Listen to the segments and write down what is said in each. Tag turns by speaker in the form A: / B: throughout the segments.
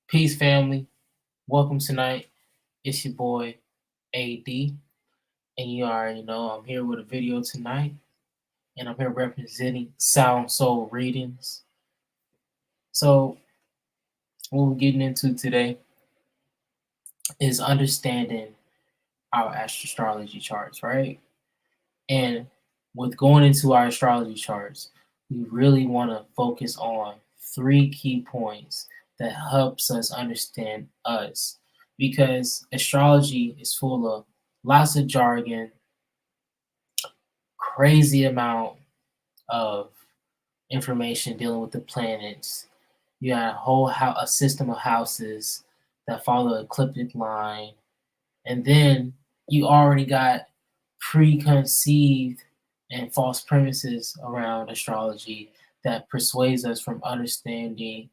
A: Peace, family. Welcome tonight. It's your boy AD, and you already know I'm here with a video tonight, and I'm here representing Sound Soul Readings. So, what we're getting into today is understanding our astrology charts, right? And with going into our astrology charts, we really want to focus on three key points that helps us understand us, because astrology is full of lots of jargon, crazy amount of information dealing with the planets. You got a system of houses that follow an ecliptic line, and then you already got preconceived and false premises around astrology that persuades us from understanding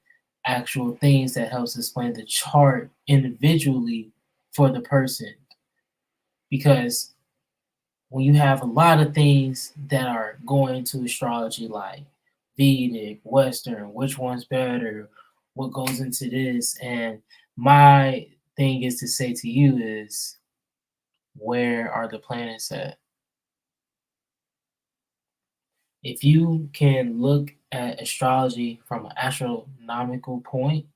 A: actual things that helps explain the chart individually for the person. Because when you have a lot of things that are going into astrology, like Vedic, Western, which one's better, what goes into this, and my thing is to say to you is, where are the planets at? If you can look at astrology from an astronomical point,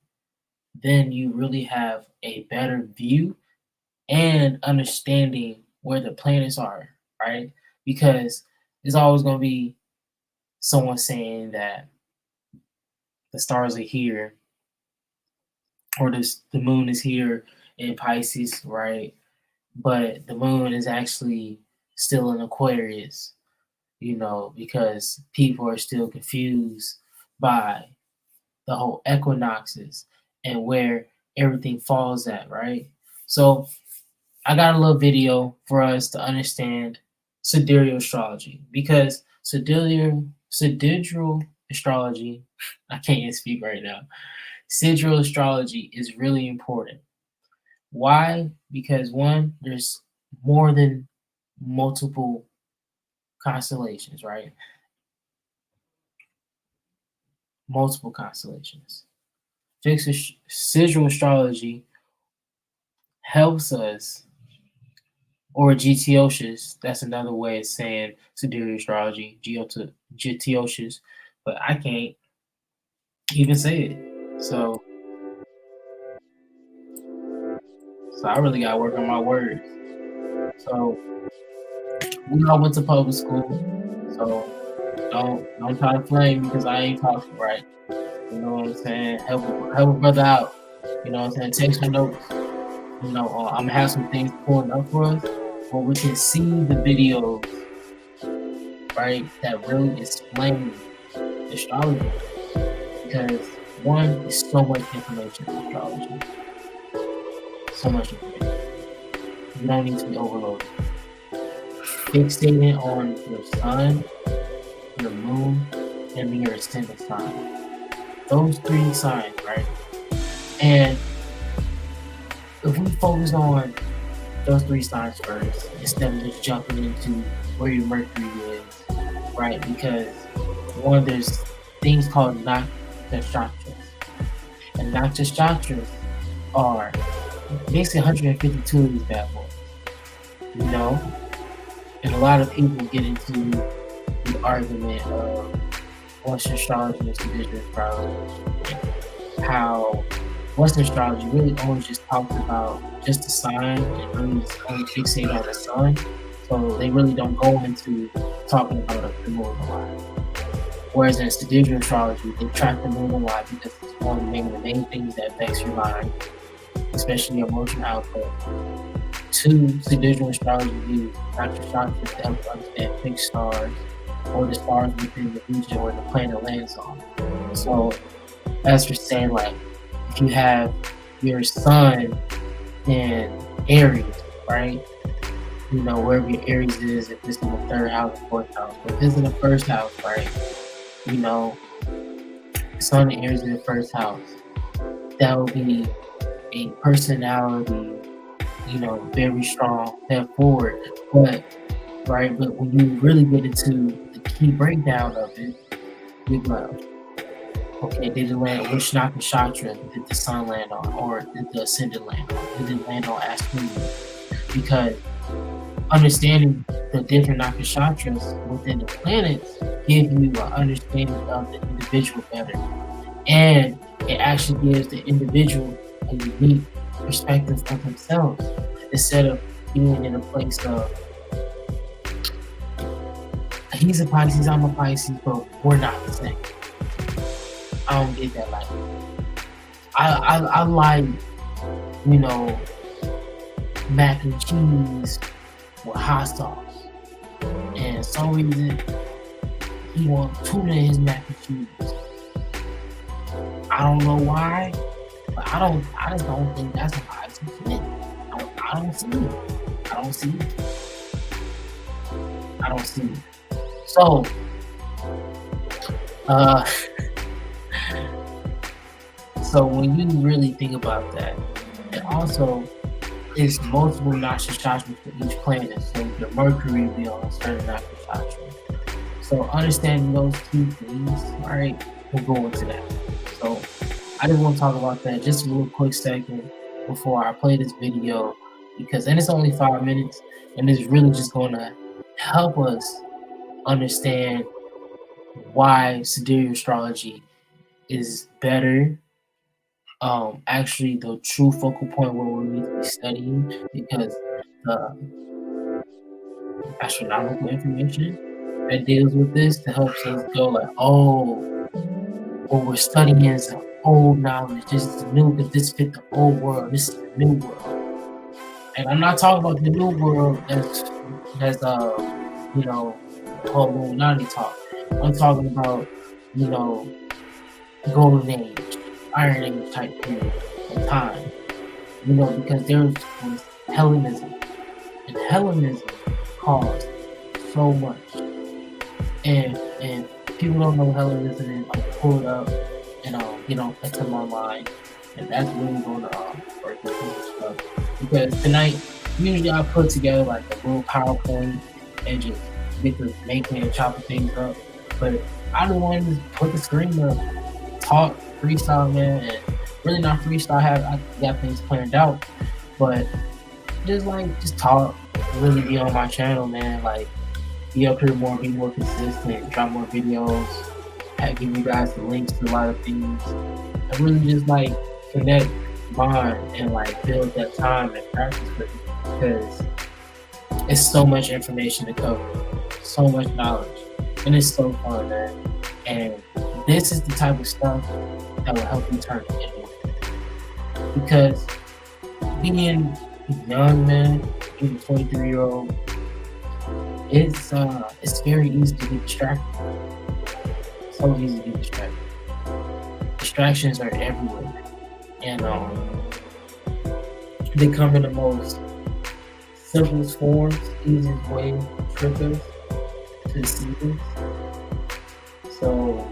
A: then you really have a better view and understanding where the planets are, right? Because there's always going to be someone saying that the stars are here, or the moon is here in Pisces, right? But the moon is actually still in Aquarius, because people are still confused by the whole equinoxes and where everything falls at, right? So I got a little video for us to understand sidereal astrology, because sidereal astrology, I can't even speak right now. Sidereal astrology is really important. Why? Because one, there's more than multiple constellations, right? Multiple constellations. Fixed sidereal astrology helps us, or GTOSHS, that's another way of saying sidereal astrology, GTOSHS, but I can't even say it. So I really gotta work on my words. So we all went to public school, so don't try to flame because I ain't talking right. You know what I'm saying? Help a brother out. You know what I'm saying? Take some notes. I'm gonna have some things pulling up for us where we can see the videos, right, that really explain astrology. Because one, is so much information in astrology. So much information. You don't need to be overloaded. Fixating on your sun, your moon, and your ascendant sign. Those three signs, right? And if we focus on those three signs first, instead of just jumping into where your Mercury is, right? Because one, there's things called nakshatras. And nakshatras are basically 152 of these bad boys, And a lot of people get into the argument of Western astrology and traditional astrology. How Western astrology really only just talks about just the sign and really just only fixate on the sun. So they really don't go into talking about the moon a lot. Whereas in sidereal astrology, they track the moon a lot because it's one of the main things that affects your mind, especially your emotional output. Two, sidereal astrology uses nakshatras to help understand fixed stars, or the stars within the region where the planet lands on. So, as for saying, like, if you have your sun in Aries, right? Wherever your Aries is, if it's in the third house, fourth house, but if it's in the first house, right? Sun in Aries in the first house, that would be a personality, very strong, step forward. But when you really get into the key breakdown of it, Okay, did it land which nakshatra did the sun land on, or did the ascendant land on? Did it land on Ashwini? Because understanding the different nakshatras within the planets give you an understanding of the individual better, and it actually gives the individual a unique perspective of themselves instead of being in a place of he's a Pisces, I'm a Pisces, but we're not the same. I don't get that. Like I like, you know, mac and cheese with hot sauce, and some reason he wants tuna in his mac and cheese. I don't know why, but I just don't think that's a Pisces thing. I don't see it. I don't see it. I don't see it. So, uh, so when you really think about that, it also is multiple nakshatras for each planet. So the Mercury will be on a certain nakshatra. So understanding those key things, all right, we'll go into that. So I just want to talk about that just a little quick second before I play this video, because and it's only 5 minutes, and it's really just going to help us understand why sidereal astrology is better. Actually, the true focal point where we need to be studying, because the astronomical information that deals with this to help us go like, oh, what we're studying is old knowledge. This is the new, because this fit the old world. This is the new world. And I'm not talking about the new world that's you know, whole Illuminati talk. I'm talking about, you know, golden age, iron age type period of time. You know, because there was Hellenism, and Hellenism caused so much. And people don't know Hellenism, and I'll pull it up and it's in my mind, and that's really going to work with this stuff. Because tonight, usually I put together like a little PowerPoint and just get to making and chopping things up, but I don't want to put the screen up, talk, freestyle, man, and really not freestyle. I got things planned out, but just talk, really be on my channel, man. Like be up here more, be more consistent, drop more videos, give you guys the links to a lot of things, and really just like connect, bond, and like build that time and practice with it, because it's so much information to cover, so much knowledge, and it's so fun, man. And this is the type of stuff that will help you turn it into. Because being young, man, being a 23-year-old, it's very easy to be distracted. So easy to be distracted. Distractions are everywhere, and they come in the most simplest forms, easiest way to trick us, to deceive us. So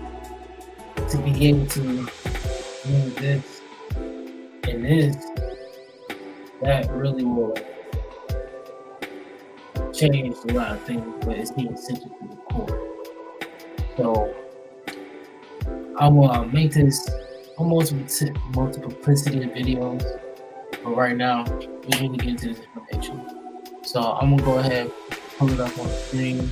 A: to be able to use this and this, that really will change a lot of things, but it's being essential to the core. So I will make this a multiplicity of videos, but right now we need to get into this information. So I'm gonna go ahead, pull it up on the screen.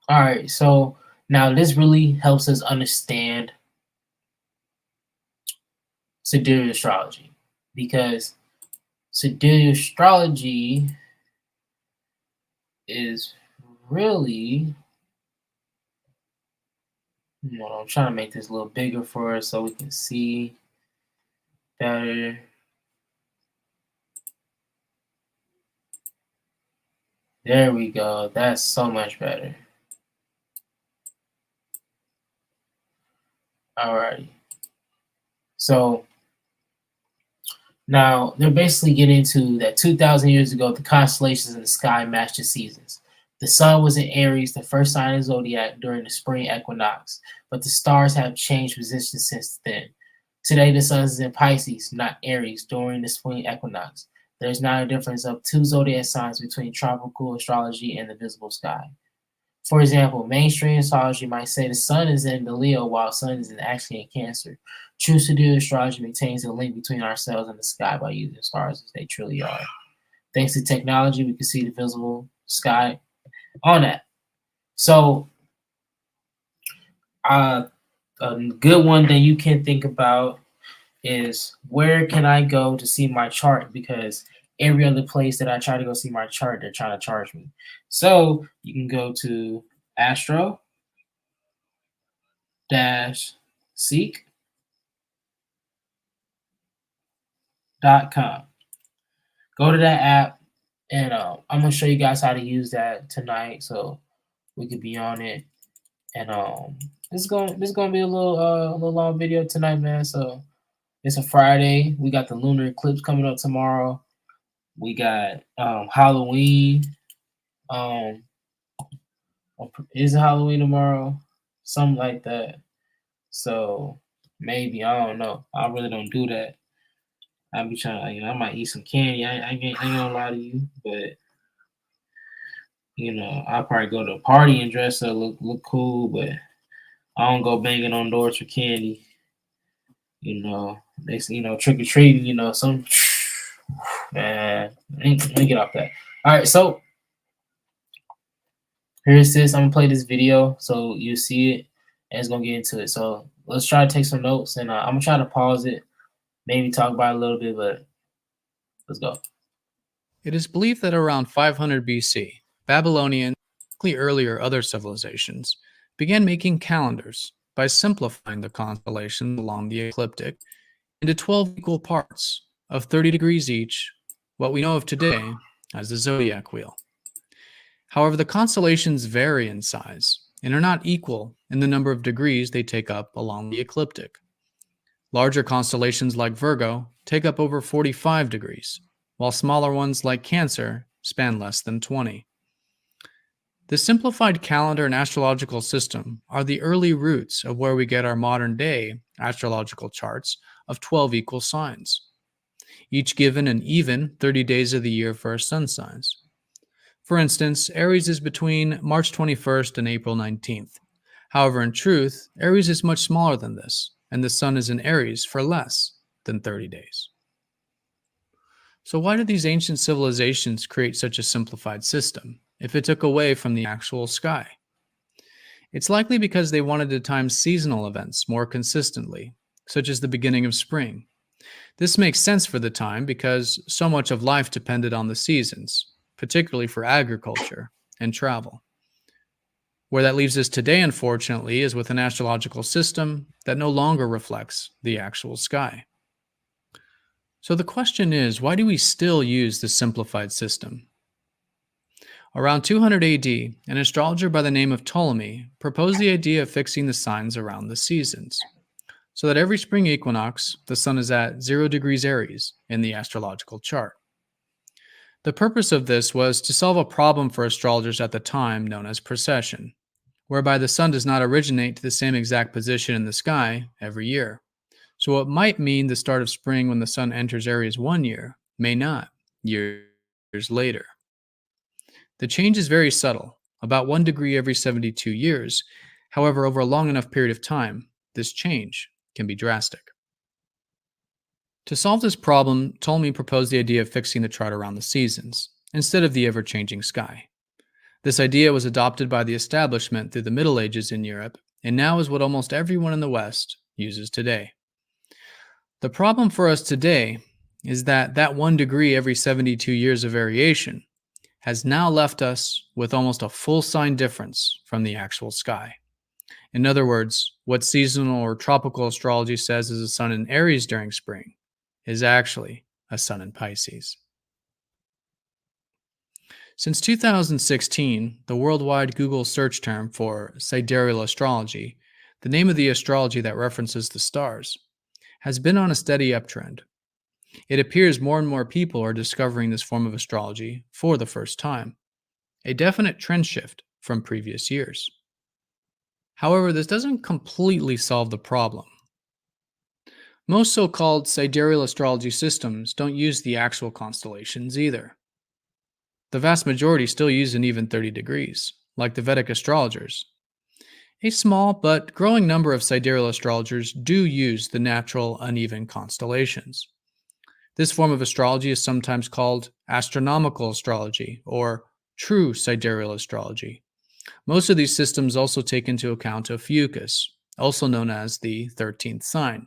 A: All right, so now this really helps us understand sidereal astrology, because sidereal astrology is really, I'm trying to make this a little bigger for us so we can see. better. There we go. That's so much better. Alrighty. So now they're basically getting into that 2,000 years ago, the constellations in the sky matched the seasons. The sun was in Aries, the first sign of the zodiac, during the spring equinox, but the stars have changed position since then. Today, the sun is in Pisces, not Aries, during the spring equinox. There is now a difference of two zodiac signs between tropical astrology and the visible sky. For example, mainstream astrology might say the sun is in the Leo while the sun is actually in Cancer. True Studio astrology maintains a link between ourselves and the sky by using stars as they truly are. Thanks to technology, we can see the visible sky on that. So, a good one that you can think about is where can I go to see my chart? Because every other place that I try to go see my chart, they're trying to charge me. So you can go to astro-seek.com. Go to that app, and I'm gonna show you guys how to use that tonight, so we could be on it. And this is gonna be a little long video tonight, man. So it's a Friday. We got the lunar eclipse coming up tomorrow. We got Halloween. Um, is it Halloween tomorrow? Something like that. So maybe I don't know. I really don't do that. I be trying. I might eat some candy. I ain't gonna lie to you, but I'll probably go to a party and dress up, look cool, but I don't go banging on doors for candy. They trick or treating. Some man. Let me get off that. All right, so here's this. I'm gonna play this video so you see it, and it's gonna get into it. So let's try to take some notes, and I'm gonna try to pause it, maybe talk about it a little bit, but let's go.
B: It is believed that around 500 BC, Babylonian, likely earlier other civilizations, began making calendars by simplifying the constellations along the ecliptic into 12 equal parts of 30 degrees each, what we know of today as the zodiac wheel. However, the constellations vary in size and are not equal in the number of degrees they take up along the ecliptic. Larger constellations like Virgo take up over 45 degrees, while smaller ones like Cancer span less than 20. The simplified calendar and astrological system are the early roots of where we get our modern-day astrological charts of 12 equal signs, each given an even 30 days of the year for our sun signs. For instance, Aries is between March 21st and April 19th. However, in truth, Aries is much smaller than this, and the sun is in Aries for less than 30 days. So why did these ancient civilizations create such a simplified system if it took away from the actual sky? It's likely because they wanted to time seasonal events more consistently, such as the beginning of spring. This makes sense for the time because so much of life depended on the seasons, particularly for agriculture and travel. Where that leaves us today, unfortunately, is with an astrological system that no longer reflects the actual sky. So the question is, why do we still use this simplified system? Around 200 AD, an astrologer by the name of Ptolemy proposed the idea of fixing the signs around the seasons, so that every spring equinox, the sun is at 0 degrees Aries in the astrological chart. The purpose of this was to solve a problem for astrologers at the time known as precession, whereby the sun does not originate to the same exact position in the sky every year. So what might mean the start of spring when the sun enters Aries one year may not years later. The change is very subtle, about 1 degree every 72 years. However, over a long enough period of time, this change can be drastic. To solve this problem, Ptolemy proposed the idea of fixing the chart around the seasons, instead of the ever-changing sky. This idea was adopted by the establishment through the Middle Ages in Europe, and now is what almost everyone in the West uses today. The problem for us today is that 1 degree every 72 years of variation has now left us with almost a full sign difference from the actual sky. In other words, what seasonal or tropical astrology says is the sun in Aries during spring is actually a sun in Pisces. Since 2016, the worldwide Google search term for sidereal astrology, the name of the astrology that references the stars, has been on a steady uptrend. It appears more and more people are discovering this form of astrology for the first time, a definite trend shift from previous years. However, this doesn't completely solve the problem. Most so-called sidereal astrology systems don't use the actual constellations either. The vast majority still use an even 30 degrees, like the Vedic astrologers. A small but growing number of sidereal astrologers do use the natural uneven constellations. This form of astrology is sometimes called astronomical astrology or true sidereal astrology. Most of these systems also take into account Ophiuchus, also known as the 13th sign,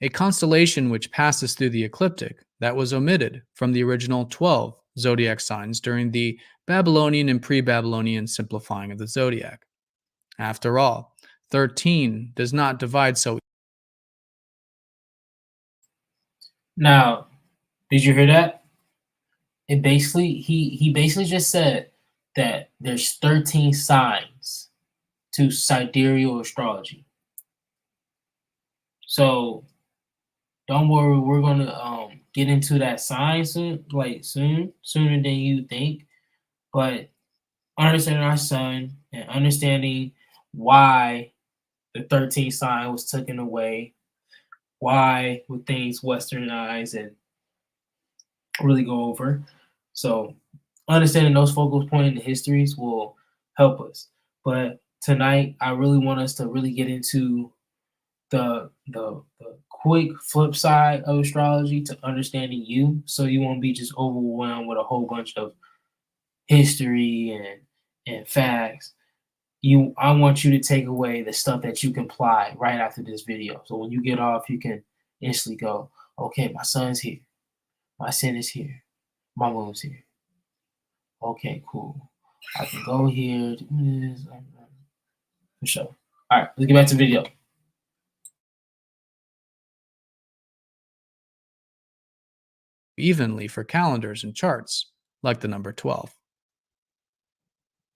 B: a constellation which passes through the ecliptic that was omitted from the original 12 zodiac signs during the Babylonian and pre-Babylonian simplifying of the zodiac. After all, 13 does not divide so.
A: Now, did you hear that? It basically he basically just said that there's 13 signs to sidereal astrology. So don't worry, we're gonna get into that sign soon, sooner than you think. But understanding our sun and understanding why the 13th sign was taken away, why would things westernized and really go over. So understanding those focal point in the histories will help us. But tonight I really want us to really get into the quick flip side of astrology to understanding you, so you won't be just overwhelmed with a whole bunch of history and facts. I want you to take away the stuff that you can apply right after this video. So when you get off, you can instantly go, okay, my sun's here, my sun is here, my moon's here. Okay, cool. I can go here, do this, for sure. All right, let's get back to the video.
B: Evenly for calendars and charts, like the number 12.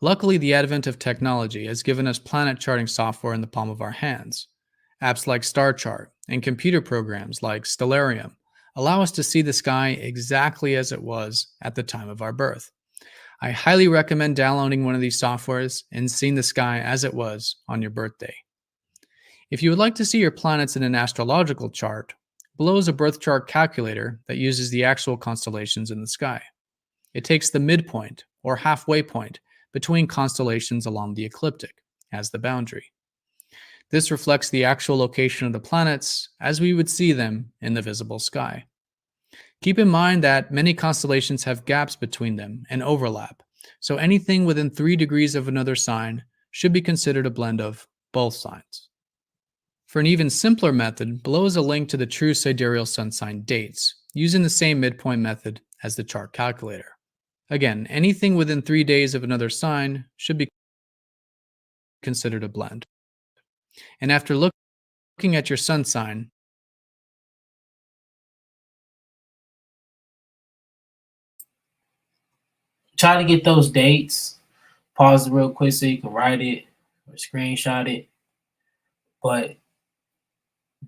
B: Luckily, the advent of technology has given us planet charting software in the palm of our hands. Apps like Star Chart and computer programs like Stellarium allow us to see the sky exactly as it was at the time of our birth. I highly recommend downloading one of these softwares and seeing the sky as it was on your birthday. If you would like to see your planets in an astrological chart, below is a birth chart calculator that uses the actual constellations in the sky. It takes the midpoint, or halfway point, between constellations along the ecliptic as the boundary. This reflects the actual location of the planets as we would see them in the visible sky. Keep in mind that many constellations have gaps between them and overlap, so anything within 3 degrees of another sign should be considered a blend of both signs. For an even simpler method, below is a link to the true sidereal sun sign dates, using the same midpoint method as the chart calculator. Again, anything within 3 days of another sign should be considered a blend. And after looking at your sun sign,
A: try to get those dates. Pause it real quick so you can write it or screenshot it. But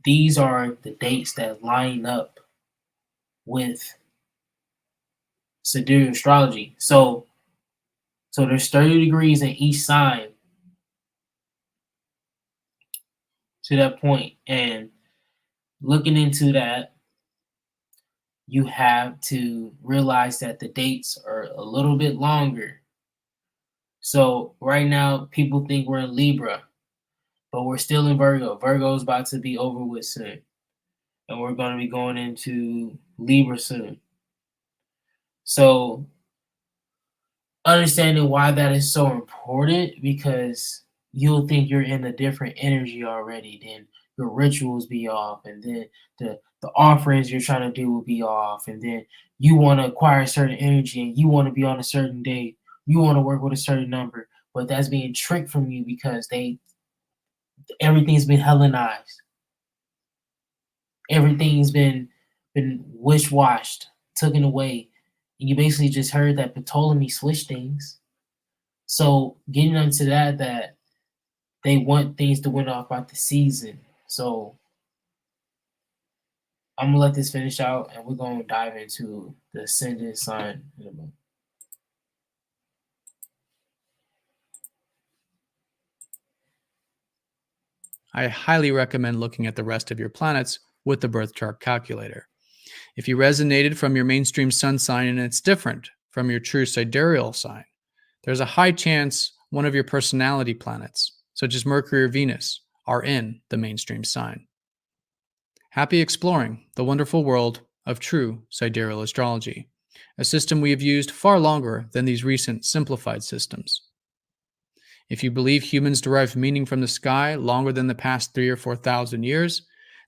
A: these are the dates that line up with sidereal astrology. So there's 30 degrees in each sign to that point. And looking into that, you have to realize that the dates are a little bit longer. So right now, people think we're in Libra, but we're still in Virgo. Virgo is about to be over with soon. And we're going to be going into Libra soon. So understanding why that is so important, because you'll think you're in a different energy already, then your rituals be off, and then the offerings you're trying to do will be off, and then you want to acquire a certain energy and you want to be on a certain date, you want to work with a certain number, but that's being tricked from you because everything's been Hellenized. Everything's been been wish-washed, taken away, and you basically just heard that Ptolemy switched things. So getting into that they want things to win off by the season. So I'm gonna let this finish out, and we're gonna dive into the ascendant sign in a moment.
B: I highly recommend looking at the rest of your planets with the birth chart calculator. If you resonated from your mainstream sun sign and it's different from your true sidereal sign, there's a high chance one of your personality planets, such as Mercury or Venus, are in the mainstream sign. Happy exploring the wonderful world of true sidereal astrology, a system we have used far longer than these recent simplified systems. If you believe humans derive meaning from the sky longer than the past 3,000 or 4,000 years,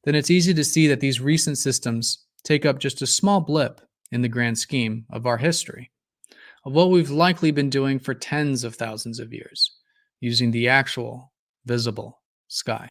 B: then it's easy to see that these recent systems take up just a small blip in the grand scheme of our history, of what we've likely been doing for tens of thousands of years, using the actual visible sky.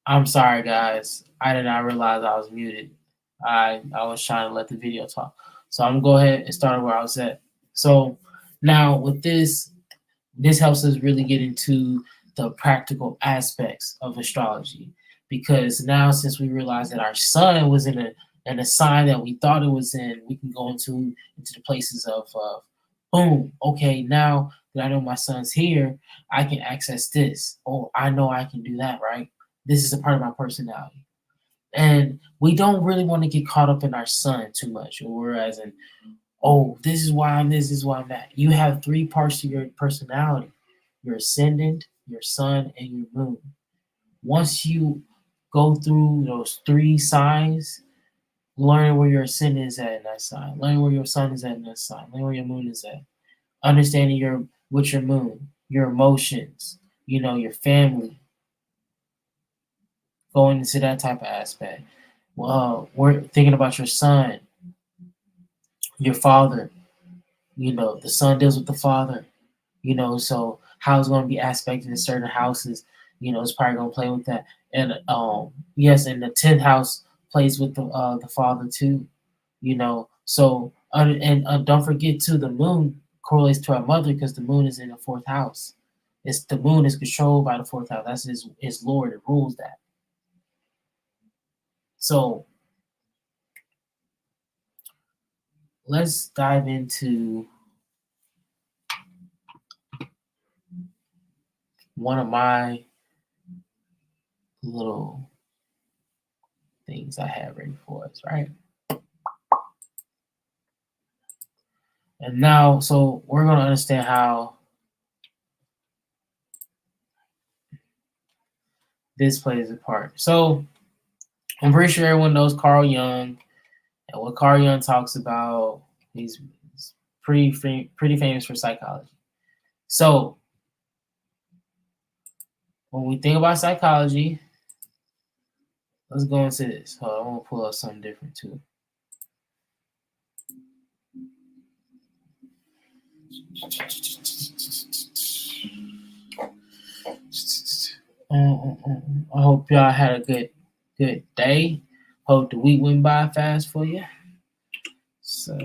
A: I'm sorry, guys. I did not realize I was muted. I was trying to let the video talk. So I'm gonna go ahead and start where I was at. So now with this helps us really get into the practical aspects of astrology, because now since we realize that our sun was in a sign that we thought it was in, we can go into the places of boom. Okay, now that I know my sun's here, I can access this. Oh, I know I can do that, right? This is a part of my personality. And we don't really want to get caught up in our sun too much, or whereas in, oh, this is why I'm this is why I'm that. You have three parts to your personality: your ascendant, your sun, and your moon. Once you go through those three signs, learn where your ascendant is at in that sign, learn where your sun is at in that sign, learn where your moon is at, understanding your moon, your emotions, your family, going into that type of aspect. Well, we're thinking about your son, your father. The son deals with the father. So how it's going to be aspected in certain houses. It's probably going to play with that. And yes, and the 10th house plays with the father too. So And don't forget too, the moon correlates to our mother because the moon is in the fourth house. It's the moon is controlled by the fourth house. That's his lord that rules that. So let's dive into one of my little things I have ready for us, right? And now, so we're going to understand how this plays a part. So I'm pretty sure everyone knows Carl Jung and what Carl Jung talks about. He's pretty famous for psychology. So when we think about psychology, let's go into this. Hold on, I'm going to pull up something different too. I hope y'all had a good day. Hope the week went by fast for you. So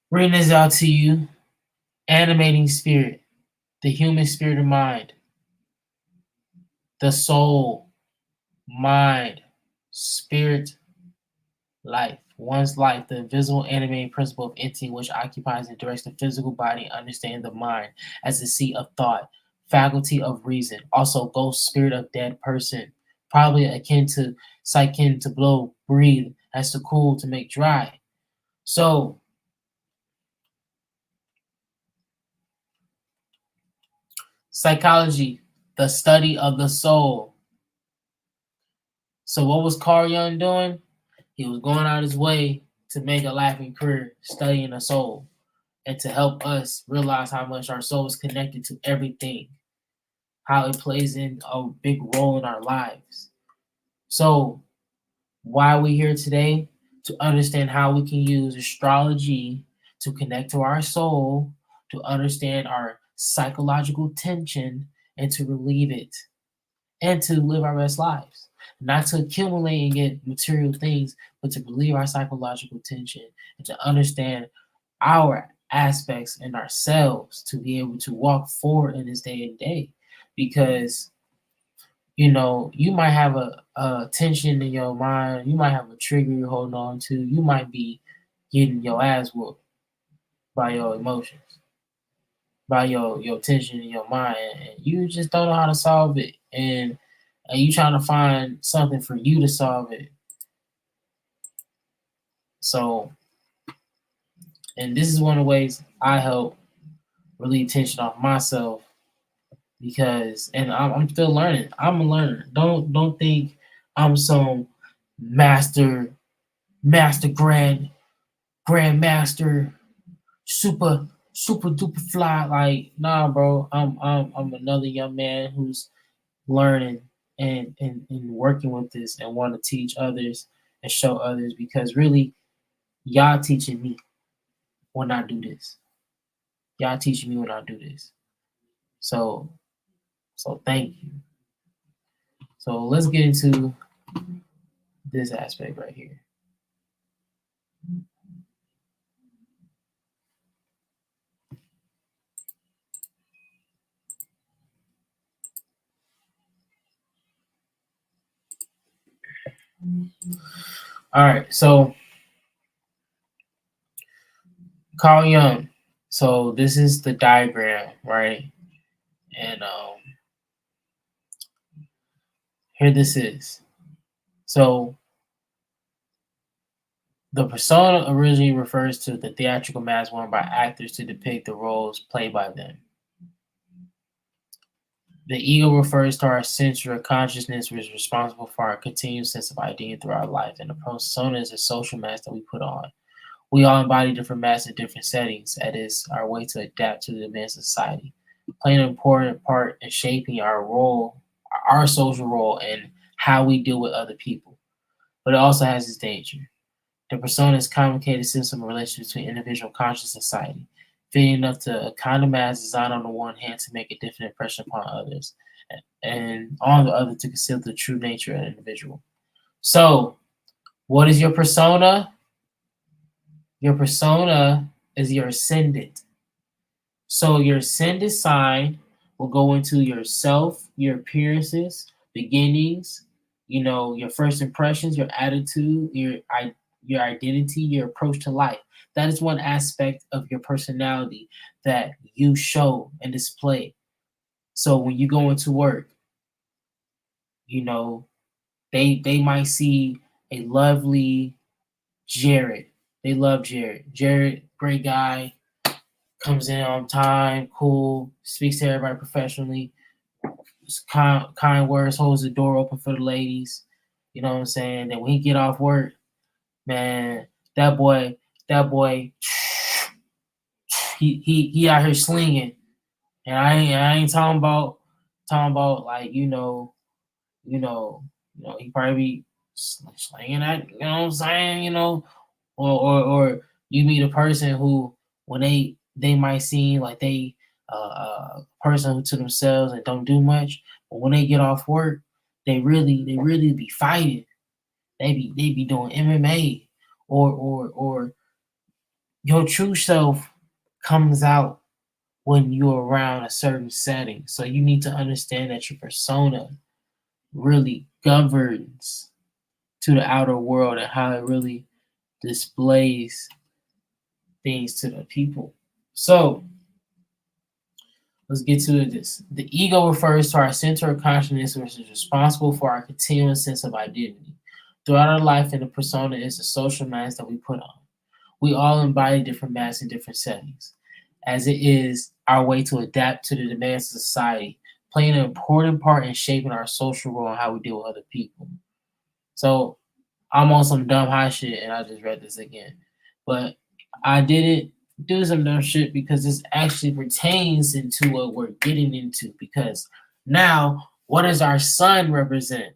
A: reading this out to you, animating spirit, the human spirit of mind, the soul, mind, spirit, life. One's life, the invisible animating principle of entity which occupies and directs the physical body, understanding the mind as the seat of thought, faculty of reason, also ghost spirit of dead person, probably akin to psychen to blow, breathe, as to cool, to make dry. So psychology, the study of the soul. So what was Carl Jung doing? He was going out his way to make a lasting career studying the soul and to help us realize how much our soul is connected to everything, how it plays in a big role in our lives. So why are we here today? To understand how we can use astrology to connect to our soul, to understand our psychological tension and to relieve it, and to live our best lives. Not to accumulate and get material things, but to relieve our psychological tension and to understand our aspects in ourselves to be able to walk forward in this day and day. Because you might have a tension in your mind, you might have a trigger you're holding on to, you might be getting your ass whooped by your emotions, by your tension in your mind, and you just don't know how to solve it. And you trying to find something for you to solve it. So, and this is one of the ways I help relieve tension off myself because, and I'm still learning. I'm a learner. Don't think I'm some master grandmaster super duper fly. Like, nah, bro. I'm another young man who's learning and working with this and want to teach others and show others because really y'all teaching me when I do this. Y'all teaching me when I do this. So thank you. So let's get into this aspect right here. All right, so Carl Jung. So this is the diagram, right? And here this is. So the persona originally refers to the theatrical mask worn by actors to depict the roles played by them. The ego refers to our sensory consciousness, which is responsible for our continued sense of identity throughout life. And the persona is a social mask that we put on. We all embody different masks in different settings. That is our way to adapt to the demands of society, playing an important part in shaping our role, our social role, and how we deal with other people. but it also has its danger. The persona is a complicated system of relations between individual conscious and society, fitting enough to a kind of mass designed on the one hand to make a different impression upon others, and on the other to conceal the true nature of an individual. So, what is your persona? Your persona is your ascendant. So your ascendant sign will go into yourself, your appearances, beginnings, your first impressions, your attitude, your identity, your approach to life. That is one aspect of your personality that you show and display. So when you go into work, you know, they might see a lovely Jared. They love Jared. Jared, great guy, comes in on time, cool, speaks to everybody professionally, kind words, holds the door open for the ladies. You know what I'm saying? Then when he get off work, man, that boy, he out here slinging, and I ain't talking about like he probably be slinging that, you know what I'm saying, or you meet a person who when they might seem like they person to themselves and don't do much, but when they get off work, they really be fighting. They be doing MMA, or your true self comes out when you're around a certain setting. So you need to understand that your persona really governs to the outer world and how it really displays things to the people. So let's get to this. The ego refers to our center of consciousness, which is responsible for our continuous sense of identity. Throughout our life, and the persona is the social mask that we put on. We all embody different masks in different settings, as it is our way to adapt to the demands of society, playing an important part in shaping our social role and how we deal with other people. So I'm on some dumb high shit, and I just read this again. But I didn't do some dumb shit because this actually pertains into what we're getting into. Because now, what does our sun represent?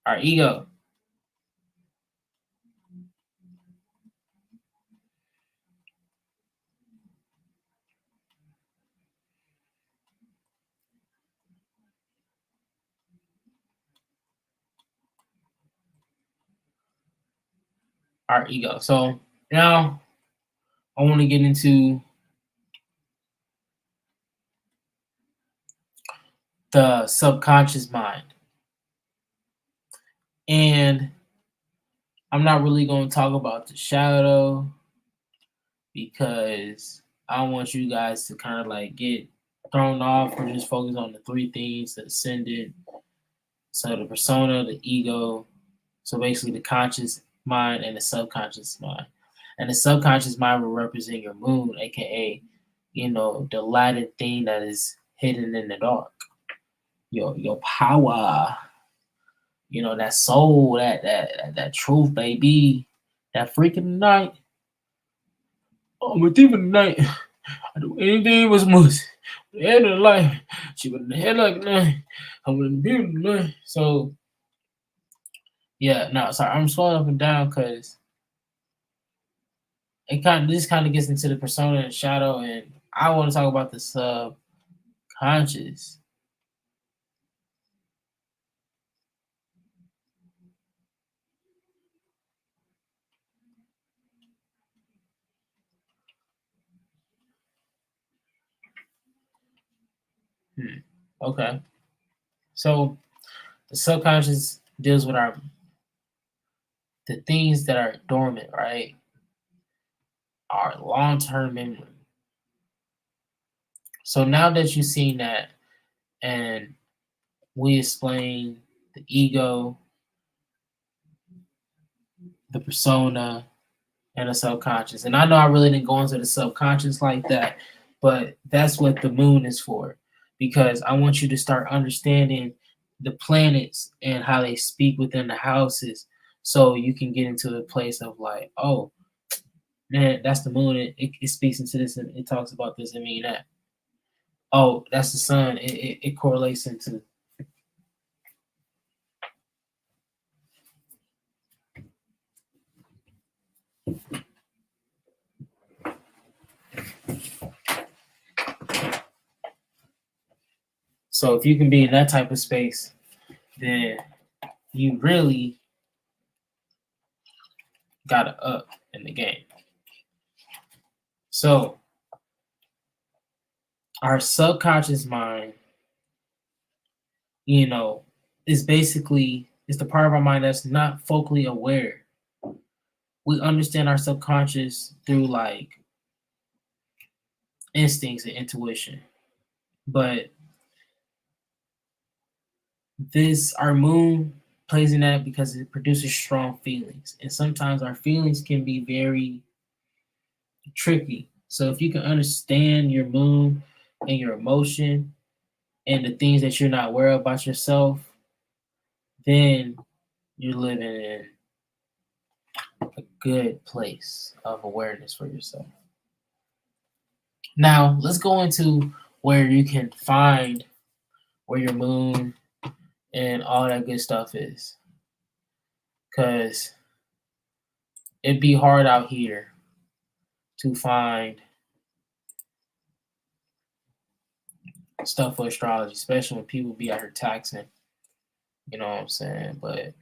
A: Our ego. Our ego. So now I want to get into the subconscious mind. And I'm not really going to talk about the shadow because I want you guys to kind of like get thrown off or just focus on the three things: the ascendant, so the persona, the ego, so basically the conscious mind and the subconscious mind. And the subconscious mind will represent your moon, aka, the Latin thing that is hidden in the dark. Your power, that soul, that truth, baby. That freaking night. I'm a thief in the night. I do anything was smooth. The end of the life. She was in the head like that. I'm in the beauty night. So yeah, no, sorry, I'm slowing up and down because this kind of gets into the persona and shadow, and I want to talk about the subconscious. Okay. So the subconscious deals with the things that are dormant, right? Our long-term memory. So now that you've seen that, and we explain the ego, the persona, and the subconscious. And I know I really didn't go into the subconscious like that, but that's what the moon is for. Because I want you to start understanding the planets and how they speak within the houses, so you can get into a place of like, oh, man, that's the moon. It speaks into this and it talks about this and mean that. Oh, that's the sun. It correlates into So if you can be in that type of space, then you really got to up in the game. So our subconscious mind, you know, is basically it's the part of our mind that's not focally aware. We understand our subconscious through like instincts and intuition. But this our moon plays in that because it produces strong feelings. And sometimes our feelings can be very tricky. So if you can understand your moon and your emotion and the things that you're not aware of about yourself, then you're living in a good place of awareness for yourself. Now, let's go into where you can find where your moon and all that good stuff is. Because it'd be hard out here to find stuff for astrology, especially when people be out here taxing. You know what I'm saying? But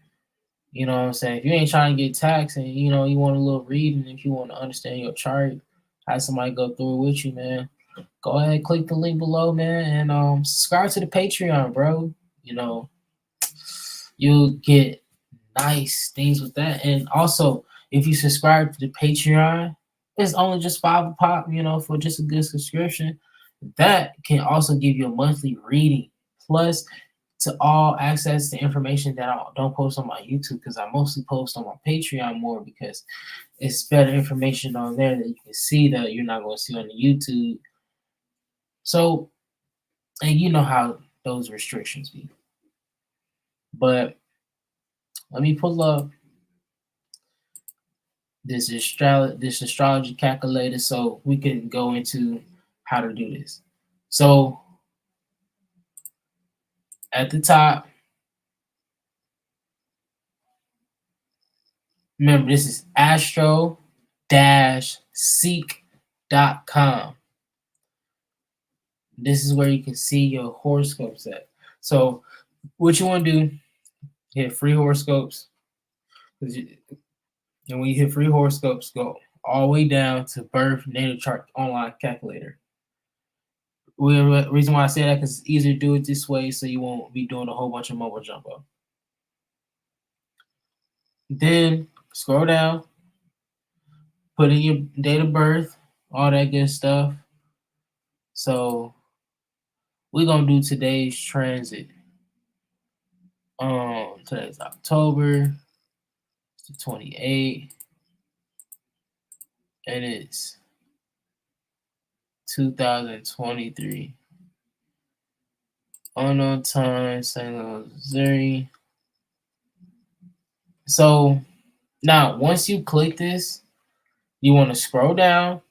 A: you know what I'm saying? If you ain't trying to get taxed and you know you want a little reading, if you want to understand your chart, have somebody go through it with you, man. Go ahead, click the link below, man, and subscribe to the Patreon, bro. You know, you'll get nice things with that. And also, if you subscribe to the Patreon, it's only just $5 a pop, you know, for just a good subscription. That can also give you a monthly reading. Plus, to all access to information that I don't post on my YouTube because I mostly post on my Patreon more because it's better information on there that you can see that you're not going to see on the YouTube. So, and you know how those restrictions be. But let me pull up this astrology calculator so we can go into how to do this. So at the top, remember this is astro-seek.com. This is where you can see your horoscopes at. So what you want to do, hit free horoscopes. And when you hit free horoscopes, go all the way down to birth natal chart online calculator. The reason why I say that because it's easier to do it this way so you won't be doing a whole bunch of mobile jumbo. Then scroll down, put in your date of birth, all that good stuff. So we're gonna do today's transit. Today's October, it's the 28th, and it's 2023. Unknown time, St. Louis, Missouri. So now, once you click this, you want to scroll down,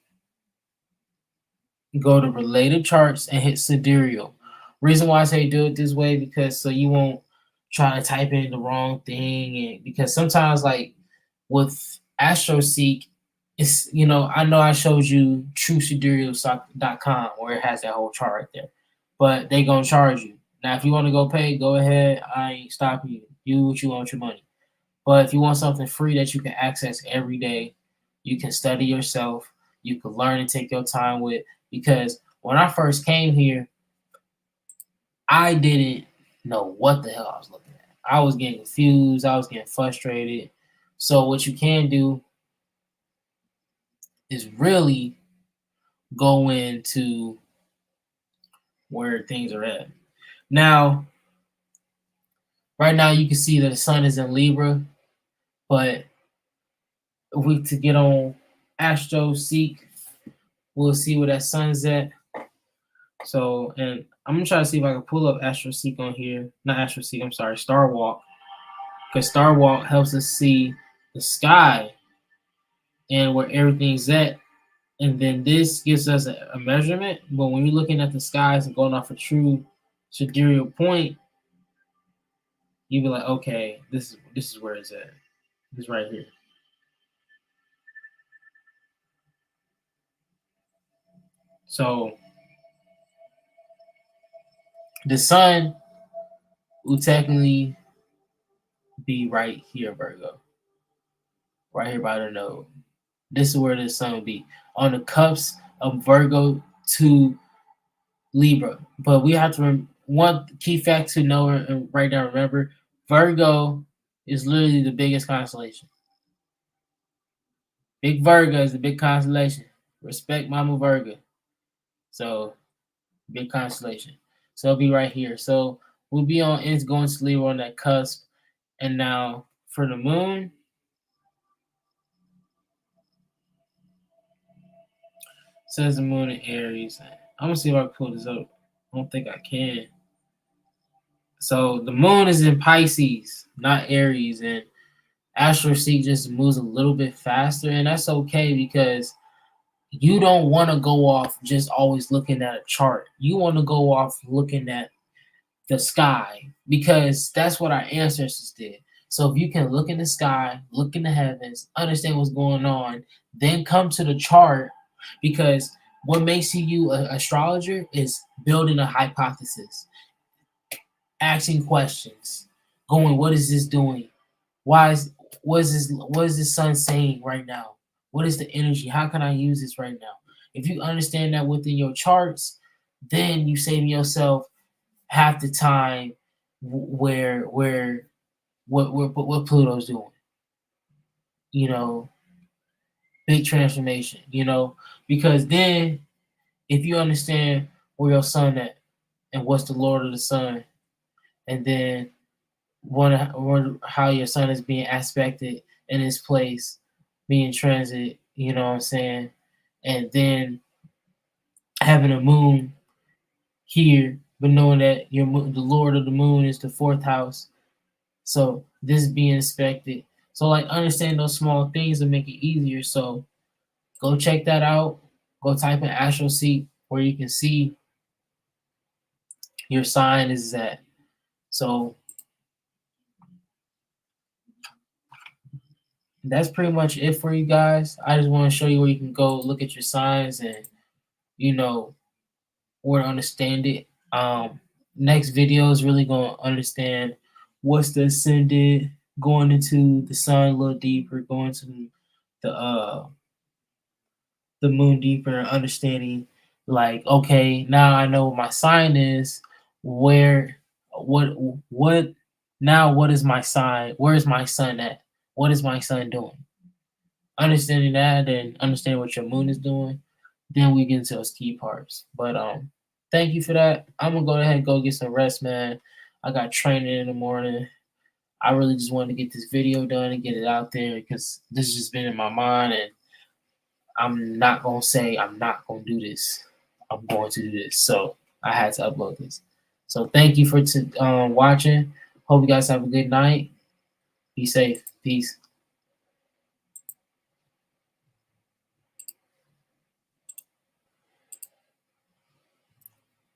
A: go to related charts, and hit sidereal. Reason why I say do it this way because so you won't try to type in the wrong thing, and because sometimes like with AstroSeek, it's I know I showed you TrueSidereal.com where it has that whole chart right there, but they gonna charge you. Now, if you want to go pay, go ahead. I ain't stopping you. Do what you want with your money. But if you want something free that you can access every day, you can study yourself, you can learn and take your time with. Because when I first came here, I didn't know what the hell I was looking at. I was getting confused, I was getting frustrated. So what you can do is really go into where things are at. Now, right now you can see that the sun is in Libra, but if we to get on AstroSeek, we'll see where that sun's at. So, and I'm gonna try to see if I can pull up AstroSeek on here. Not AstroSeek, I'm sorry, Star Walk. Because Star Walk helps us see the sky and where everything's at. And then this gives us a measurement. But when you're looking at the skies and going off a true sidereal point, you be like, okay, this is where it's at. It's right here. So The sun will technically be right here, Virgo. Right here by the node. This is where the sun will be. On the cups of Virgo to Libra. But we have to one key fact to know and write down. Remember, Virgo is literally the biggest constellation. Big Virgo is the big constellation. Respect Mama Virgo. So big constellation. So it'll be right here. So we'll be on it's going to Libra on that cusp. And now for the moon. Says the moon in Aries. I'm gonna see if I can pull this up. I don't think I can. So the moon is in Pisces, not Aries, and AstroSeek just moves a little bit faster, and that's okay because you don't want to go off just always looking at a chart. You want to go off looking at the sky because that's what our ancestors did. So if you can look in the sky, look in the heavens, understand what's going on, then come to the chart because what makes you an astrologer is building a hypothesis, asking questions, going, what is this doing? What is this sun saying right now? What is the energy? How can I use this right now? If you understand that within your charts, then you save yourself half the time where what Pluto's doing. You know, big transformation, because then if you understand where your sun at and what's the Lord of the Sun, and then how your sun is being aspected in its place, being transit, you know what I'm saying? And then having a moon here, but knowing that the Lord of the Moon is the fourth house. So this being aspected. So like understand those small things will make it easier. So go check that out. Go type in AstroSeek where you can see your sign is at. So that's pretty much it for you guys. I just want to show you where you can go look at your signs and where to understand it. Next video is really gonna understand what's the ascendant, going into the sun a little deeper, going to the moon deeper, and understanding like, okay, now I know what my sign is. What now? What is my sign? Where is my sun at? What is my sun doing? Understanding that and understanding what your moon is doing, then we get into those key parts. But thank you for that. I'm gonna go ahead and go get some rest, man. I got training in the morning. I really just wanted to get this video done and get it out there because this has just been in my mind, and I'm not gonna say I'm not gonna do this. I'm going to do this. So I had to upload this. So thank you for watching. Hope you guys have a good night. Be safe. Peace.